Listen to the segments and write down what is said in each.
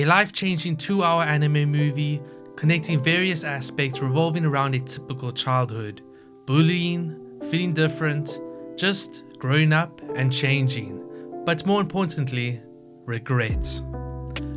A life-changing 2-hour anime movie connecting various aspects revolving around a typical childhood. Bullying, feeling different, just growing up and changing. But more importantly, regret.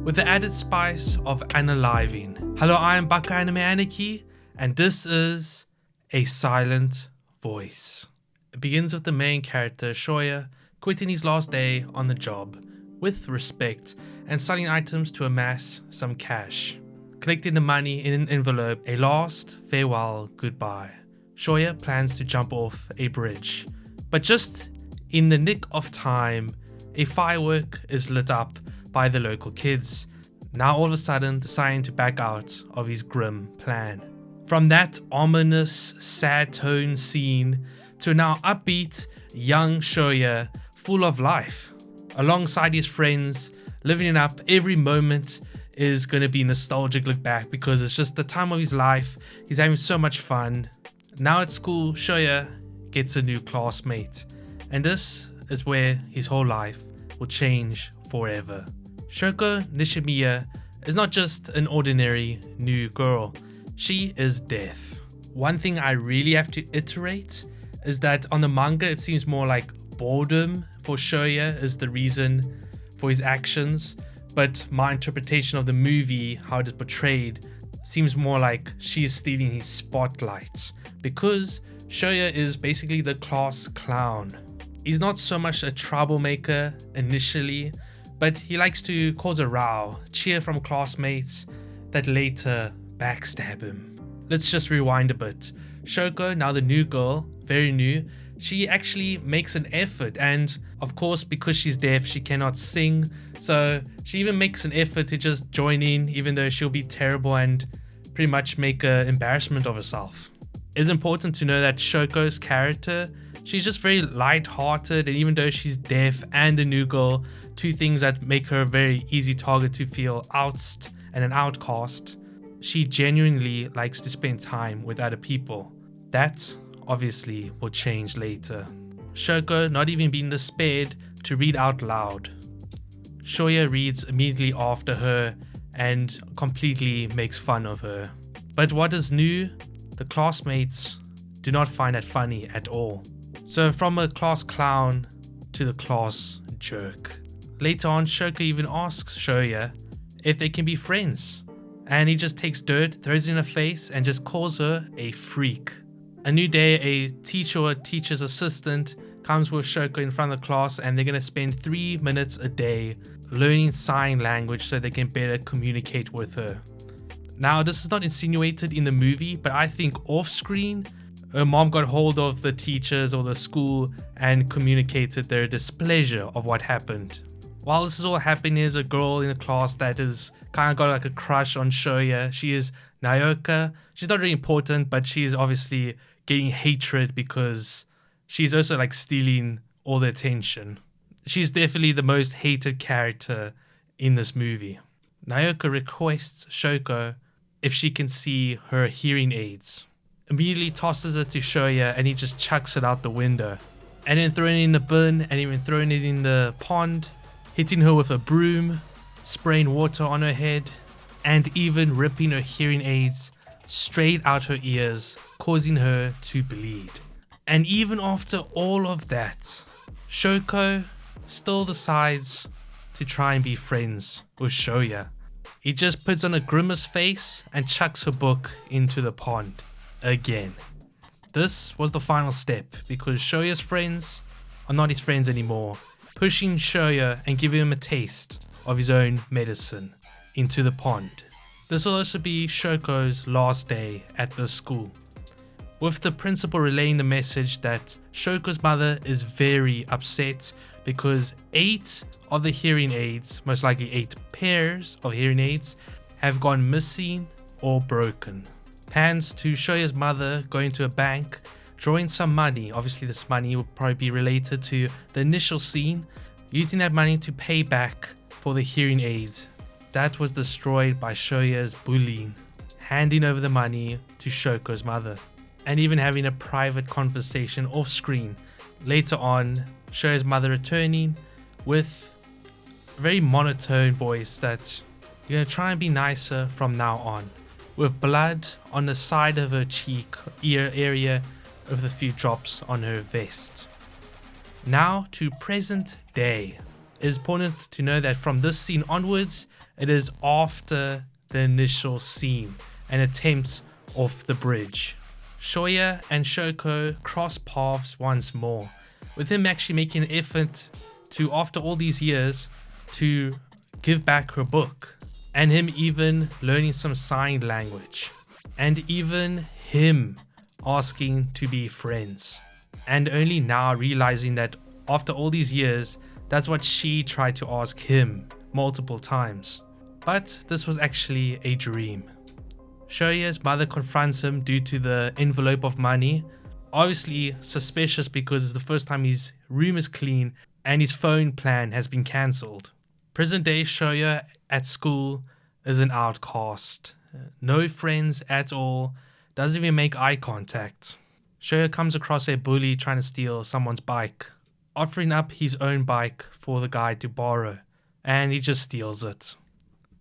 With the added spice of unaliving. Hello, I am Baka Anime Aniki, and this is A Silent Voice. It begins with the main character, Shoya, quitting his last day on the job, with respect, and selling items to amass some cash. Collecting the money in an envelope, a last farewell goodbye. Shoya plans to jump off a bridge, but just in the nick of time, a firework is lit up by the local kids, now all of a sudden deciding to back out of his grim plan. From that ominous, sad tone scene to a now upbeat, young Shoya full of life. Alongside his friends, living it up, every moment is going to be nostalgic look back because it's just the time of his life. He's having so much fun. Now at school, Shoya gets a new classmate, and this is where his whole life will change forever. Shoko Nishimiya is not just an ordinary new girl, she is deaf. One thing I really have to iterate is that on the manga it seems more like boredom for Shoya is the reason for his actions, but my interpretation of the movie, how it is portrayed, seems more like she is stealing his spotlight, because Shoya is basically the class clown. He's not so much a troublemaker initially, but he likes to cause a row, cheer from classmates that later backstab him. Let's just rewind a bit. Shoko, now the new girl, very new, she actually makes an effort, and of course because she's deaf she cannot sing, so she even makes an effort to just join in even though she'll be terrible and pretty much make an embarrassment of herself. It's important to know that Shoko's character, she's just very light-hearted, and even though she's deaf and a new girl, two things that make her a very easy target to feel ousted and an outcast, she genuinely likes to spend time with other people. That obviously will change later. Shoko not even being despaired to read out loud. Shoya reads immediately after her and completely makes fun of her. But what is new? The classmates do not find that funny at all. So from a class clown to the class jerk. Later on, Shoko even asks Shoya if they can be friends, and he just takes dirt, throws it in her face, and just calls her a freak. A new day, a teacher or a teacher's assistant comes with Shoko in front of the class, and they're going to spend 3 minutes a day learning sign language so they can better communicate with her. Now, this is not insinuated in the movie, but I think off screen, her mom got hold of the teachers or the school and communicated their displeasure of what happened. While this is all happening, there's a girl in the class that is kind of got like a crush on Shoya. She is Naoka. She's not really important, but she's obviously getting hatred because she's also like stealing all the attention. She's definitely the most hated character in this movie. Naoka requests Shoko if she can see her hearing aids. Immediately tosses it to Shoya and he just chucks it out the window. And then throwing it in the bin and even throwing it in the pond, hitting her with a broom, spraying water on her head, and even ripping her hearing aids straight out her ears, causing her to bleed. And even after all of that, Shoko still decides to try and be friends with Shoya. He just puts on a grimace face and chucks her book into the pond again. This was the final step because Shoya's friends are not his friends anymore, pushing Shoya and giving him a taste of his own medicine into the pond. This will also be Shoko's last day at the school, with the principal relaying the message that Shoko's mother is very upset because 8 of the hearing aids, most likely 8 pairs of hearing aids, have gone missing or broken. Pans to Shoya's mother going to a bank, drawing some money. Obviously this money will probably be related to the initial scene, using that money to pay back for the hearing aids that was destroyed by Shoya's bullying, handing over the money to Shoko's mother, and even having a private conversation off screen. Later on, Shoya's mother returning with a very monotone voice that You're gonna try and be nicer from now on, with blood on the side of her cheek, ear area, with a few drops on her vest. Now to present day. It is important to know that from this scene onwards, it is after the initial scene and attempts off the bridge. Shoya and Shoko cross paths once more, with him actually making an effort to, after all these years, to give back her book, and him even learning some sign language, and even him asking to be friends, and only now realizing that after all these years, that's what she tried to ask him multiple times. But this was actually a dream. Shoya's mother confronts him due to the envelope of money, obviously suspicious because it's the first time his room is clean and his phone plan has been cancelled. Present day Shoya at school is an outcast. No friends at all, doesn't even make eye contact. Shoya comes across a bully trying to steal someone's bike, offering up his own bike for the guy to borrow, and he just steals it.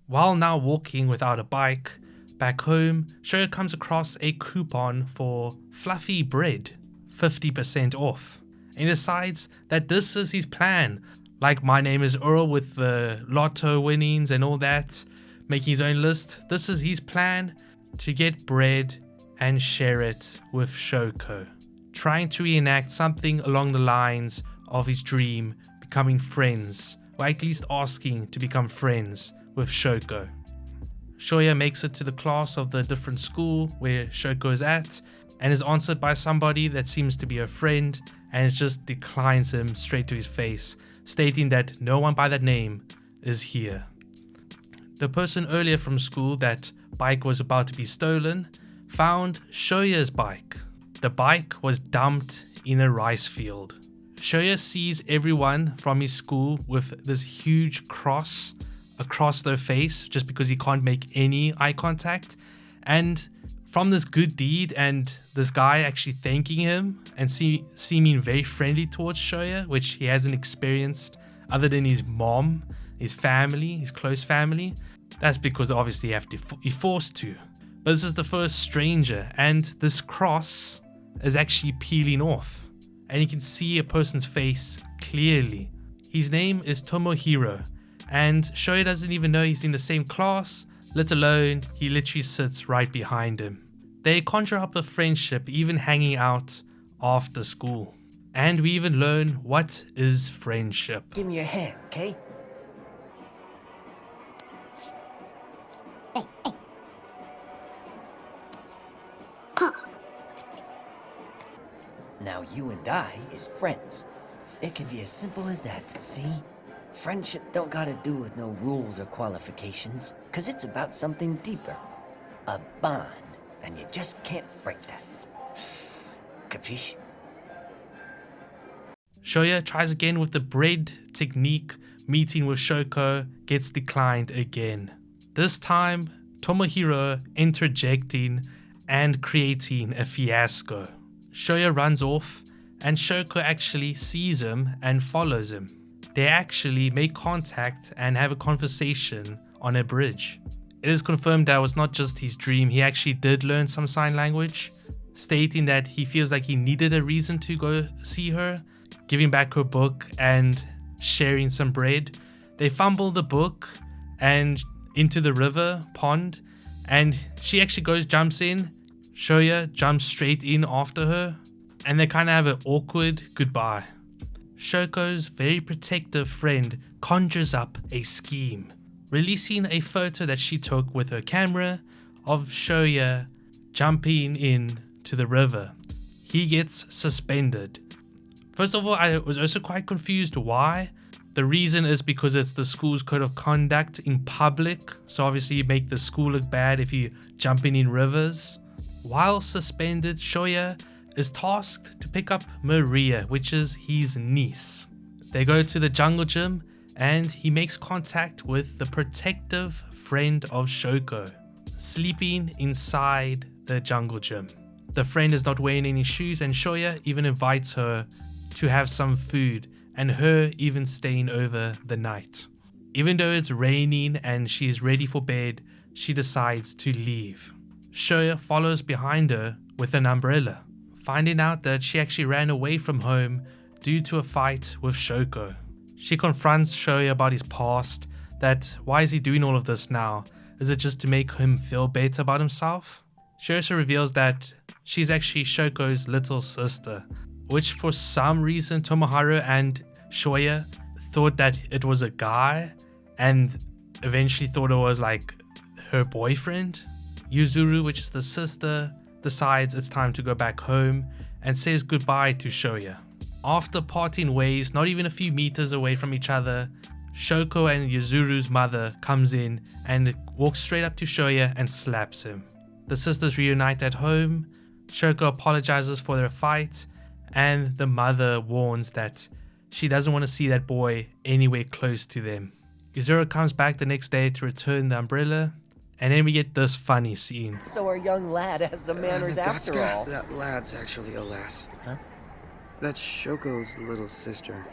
While now walking without a bike, back home, Shoya comes across a coupon for fluffy bread, 50% off, and decides that this is his plan. Like My Name is Earl with the lotto winnings and all that, making his own list. This is his plan to get bread and share it with Shoko, trying to reenact something along the lines of his dream, becoming friends, or at least asking to become friends with Shoko. Shoya makes it to the class of the different school where Shoko is at, and is answered by somebody that seems to be her friend, and it just declines him straight to his face, stating that no one by that name is here. The person earlier from school that bike was about to be stolen found Shoya's bike. The bike was dumped in a rice field. Shoya sees everyone from his school with this huge cross across their face just because he can't make any eye contact, and from this good deed and this guy actually thanking him and seeming very friendly towards Shoya, which he hasn't experienced other than his mom, his family, his close family. That's because obviously you have to be forced to. But this is the first stranger, and this cross is actually peeling off, and you can see a person's face clearly. His name is Tomohiro, and Shoya doesn't even know he's in the same class, let alone he literally sits right behind him. They conjure up a friendship, even hanging out after school. And we even learn what is friendship. Give me your hand, okay? Now you and I is friends. It can be as simple as that, see? Friendship don't gotta do with no rules or qualifications, 'cause it's about something deeper. A bond, and you just can't break that. Capiche? Shoya tries again with the bread technique, meeting with Shoko, gets declined again. This time, Tomohiro interjecting and creating a fiasco. Shoya runs off, and Shoko actually sees him and follows him. They actually make contact and have a conversation on a bridge. It is confirmed that it was not just his dream, he actually did learn some sign language, stating that he feels like he needed a reason to go see her, giving back her book and sharing some bread. They fumble the book and into the river pond, and she actually jumps in. Shoya jumps straight in after her, and they kind of have an awkward goodbye. Shoko's very protective friend conjures up a scheme, releasing a photo that she took with her camera of Shoya jumping in to the river. He gets suspended. First of all, I was also quite confused why. The reason is because it's the school's code of conduct in public, so obviously you make the school look bad if you jumping in rivers. While suspended, Shoya is tasked to pick up Maria, which is his niece. They go to the jungle gym, and he makes contact with the protective friend of Shoko, sleeping inside the jungle gym. The friend is not wearing any shoes, and Shoya even invites her to have some food, and her even staying over the night. Even though it's raining and she is ready for bed, she decides to leave. Shoya follows behind her with an umbrella, finding out that she actually ran away from home due to a fight with Shoko. She confronts Shoya about his past, that why is he doing all of this now? Is it just to make him feel better about himself? She also reveals that she's actually Shoko's little sister, which for some reason Tomoharu and Shoya thought that it was a guy and eventually thought it was like her boyfriend. Yuzuru, which is the sister, decides it's time to go back home and says goodbye to Shoya. After parting ways, not even a few meters away from each other, Shoko and Yuzuru's mother comes in and walks straight up to Shoya and slaps him. The sisters reunite at home. Shoko apologizes for their fight, and the mother warns that she doesn't want to see that boy anywhere close to them. Yuzuru comes back the next day to return the umbrella, and then we get this funny scene. So our young lad has some manners after all. That lad's actually a lass. Huh? That's Shoko's little sister.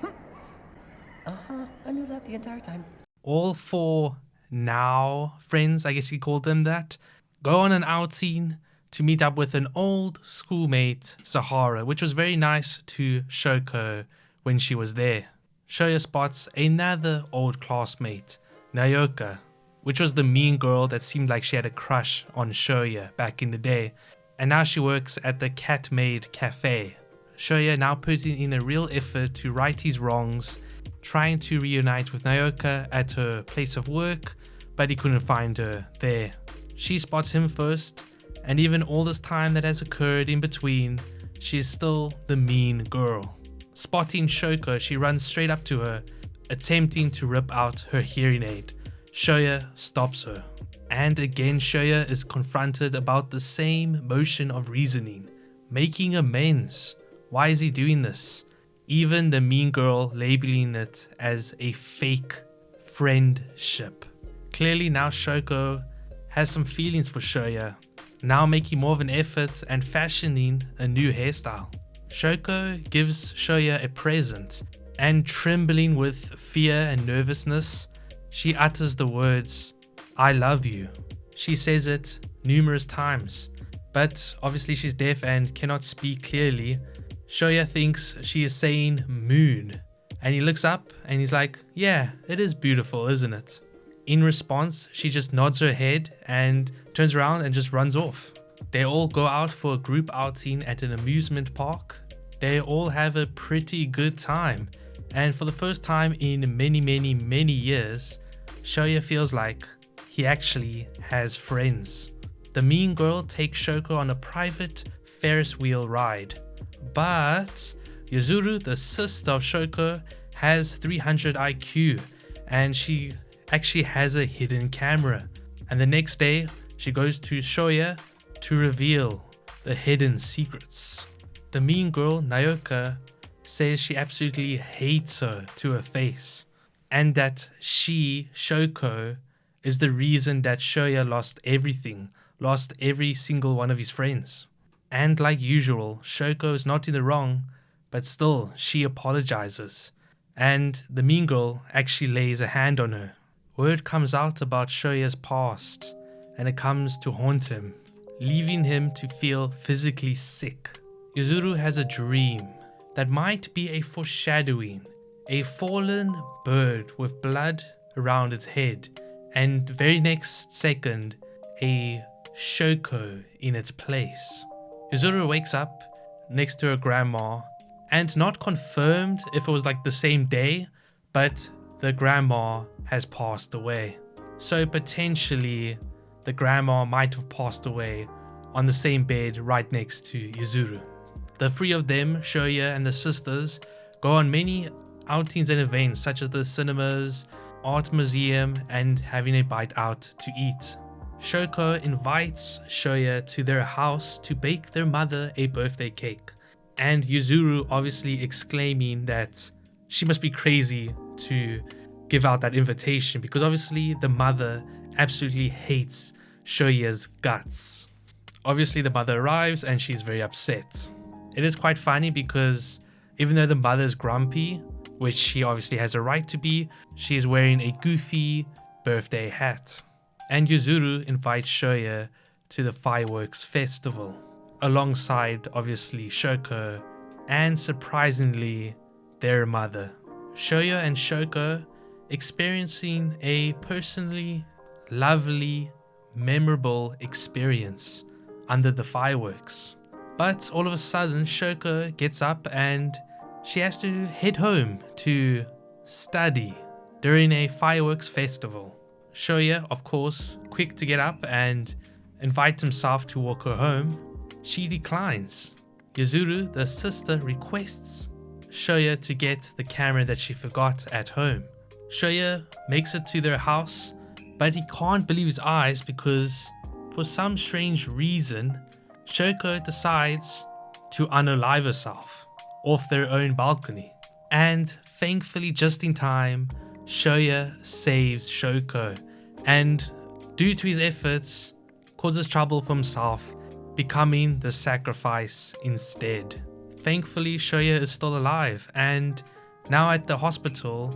Uh-huh, I knew that the entire time. All four now friends, I guess you called them that, go on an outing to meet up with an old schoolmate, Sahara, which was very nice to Shoko when she was there. Shoya spots another old classmate, Naoka, which was the mean girl that seemed like she had a crush on Shoya back in the day, and now she works at the Cat Maid Cafe. Shoya now putting in a real effort to right his wrongs, trying to reunite with Naoka at her place of work, but he couldn't find her there. She spots him first, and even all this time that has occurred in between, she is still the mean girl. Spotting Shoko, she runs straight up to her, attempting to rip out her hearing aid. Shoya stops her, and again Shoya is confronted about the same motion of reasoning, making amends. Why is he doing this? Even the mean girl labeling it as a fake friendship. Clearly now Shoko has some feelings for Shoya, now making more of an effort and fashioning a new hairstyle. Shoko gives Shoya a present, and trembling with fear and nervousness, she utters the words, "I love you." She says it numerous times, but obviously she's deaf and cannot speak clearly. Shoya thinks she is saying moon, and he looks up and he's like, "Yeah, it is beautiful, isn't it?" In response, she just nods her head and turns around and just runs off. They all go out for a group outing at an amusement park. They all have a pretty good time, and for the first time in many years, Shoya feels like he actually has friends. The mean girl takes Shoko on a private Ferris wheel ride, but Yuzuru, the sister of Shoko, has 300 IQ, and she actually has a hidden camera. And the next day, she goes to Shoya to reveal the hidden secrets. The mean girl, Naoka, says she absolutely hates her to her face, and that she, Shoko, is the reason that Shoya lost everything, lost every single one of his friends. And like usual, Shoko is not in the wrong, but still she apologizes, and the mean girl actually lays a hand on her. Word comes out about Shoya's past, and it comes to haunt him, leaving him to feel physically sick. Yuzuru has a dream that might be a foreshadowing, a fallen bird with blood around its head, and very next second, a Shoko in its place. Yuzuru wakes up next to her grandma, and not confirmed if it was like the same day, but the grandma has passed away. So potentially the grandma might have passed away on the same bed right next to Yuzuru. The three of them, Shoya and the sisters, go on many outings and events such as the cinemas, art museum, and having a bite out to eat. Shoko invites Shoya to their house to bake their mother a birthday cake, and Yuzuru obviously exclaiming that she must be crazy to give out that invitation, because obviously the mother absolutely hates Shoya's guts. Obviously the mother arrives and she's very upset. It is quite funny because even though the mother is grumpy, which she obviously has a right to be. She is wearing a goofy birthday hat. And Yuzuru invites Shoya to the fireworks festival, alongside obviously Shoko and surprisingly their mother. Shoya and Shoko experiencing a personally lovely, memorable experience under the fireworks. But all of a sudden Shoko gets up and she has to head home to study during a fireworks festival. Shoya, of course, quick to get up and invite himself to walk her home. She declines. Yuzuru, the sister, requests Shoya to get the camera that she forgot at home. Shoya makes it to their house, but he can't believe his eyes because for some strange reason, Shoko decides to unalive herself off their own balcony. And thankfully, just in time, Shoya saves Shoko, and due to his efforts, causes trouble for himself, becoming the sacrifice instead. Thankfully, Shoya is still alive, and now at the hospital,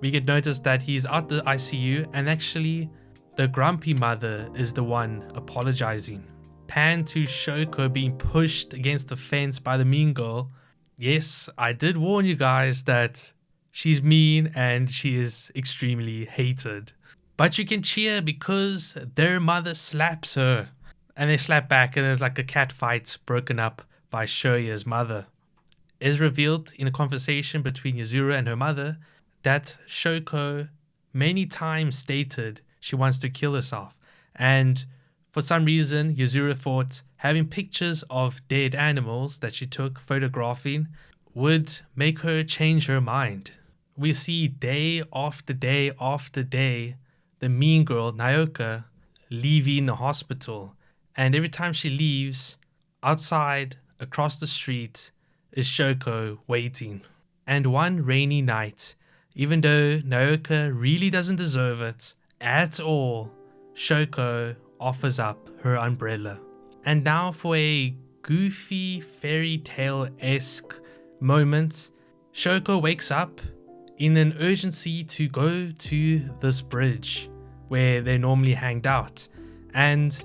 we get notice that he's out the ICU, and actually, the grumpy mother is the one apologizing. Pan to Shoko being pushed against the fence by the mean girl. Yes, I did warn you guys that she's mean and she is extremely hated. But you can cheer because their mother slaps her. And they slap back and there's like a cat fight broken up by Shoya's mother. It is revealed in a conversation between Yuzuru and her mother that Shoko many times stated she wants to kill herself. And for some reason, Yuzuru thought having pictures of dead animals that she took photographing would make her change her mind. We see day after day after day the mean girl, Naoka, leaving the hospital. And every time she leaves, outside, across the street, is Shoko waiting. And one rainy night, even though Naoka really doesn't deserve it at all, Shoko offers up her umbrella. And now for a goofy fairy tale-esque moment, Shoko wakes up in an urgency to go to this bridge where they normally hanged out. And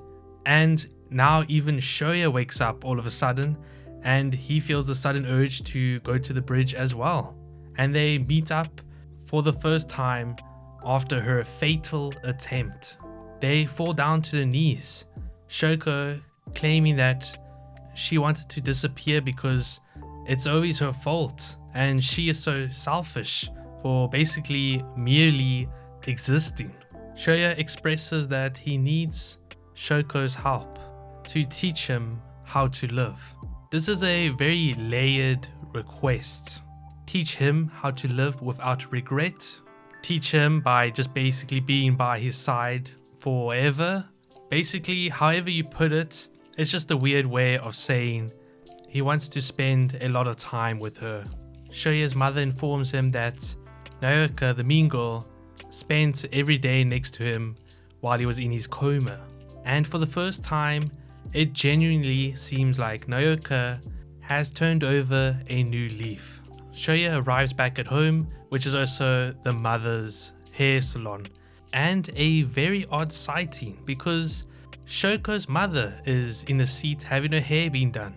now even Shoya wakes up all of a sudden and he feels the sudden urge to go to the bridge as well. And they meet up for the first time after her fatal attempt. They fall down to their knees, Shoko claiming that she wanted to disappear because it's always her fault and she is so selfish for basically merely existing. Shoya expresses that he needs Shoko's help to teach him how to live. This is a very layered request. Teach him how to live without regret. Teach him by just basically being by his side forever. Basically, however you put it, it's just a weird way of saying he wants to spend a lot of time with her. Shoya's mother informs him that Naoka, the mean girl, spent every day next to him while he was in his coma. And for the first time, it genuinely seems like Naoka has turned over a new leaf. Shoya arrives back at home, which is also the mother's hair salon. And a very odd sighting because Shoko's mother is in the seat having her hair being done.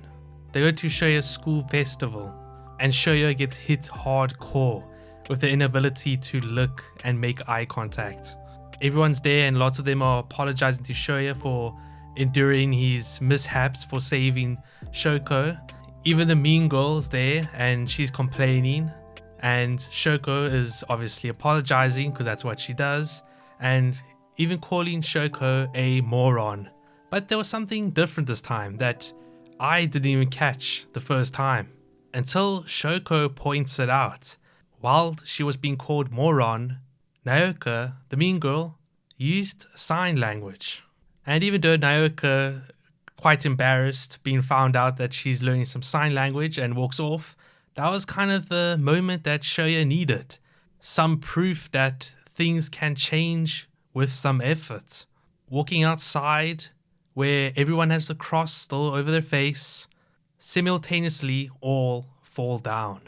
They go to Shoya's school festival and Shoya gets hit hardcore with the inability to look and make eye contact. Everyone's there and lots of them are apologizing to Shoya for enduring his mishaps for saving Shoko. Even the mean girl's there and she's complaining, and Shoko is obviously apologizing because that's what she does, and even calling Shoko a moron. But there was something different this time that I didn't even catch the first time until Shoko points it out. While she was being called moron, Naoka, the mean girl, used sign language. And even though Naoka, quite embarrassed, being found out that she's learning some sign language and walks off, that was kind of the moment that Shoya needed. Some proof that things can change with some effort. Walking outside, where everyone has the cross still over their face, simultaneously all fall down.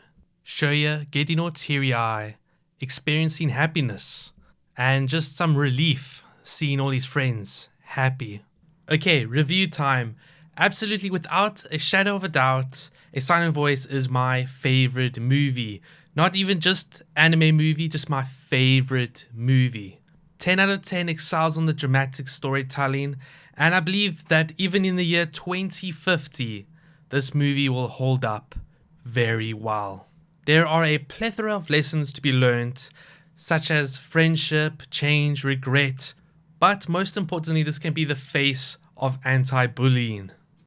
Shoya getting all teary-eyed, experiencing happiness, and just some relief seeing all his friends happy. Okay, review time. Absolutely without a shadow of a doubt, A Silent Voice is my favorite movie. Not even just anime movie, just my favorite movie. 10 out of 10 excels on the dramatic storytelling, and I believe that even in the year 2050, this movie will hold up very well. There are a plethora of lessons to be learned, such as friendship, change, regret, but most importantly, this can be the face of anti-bullying.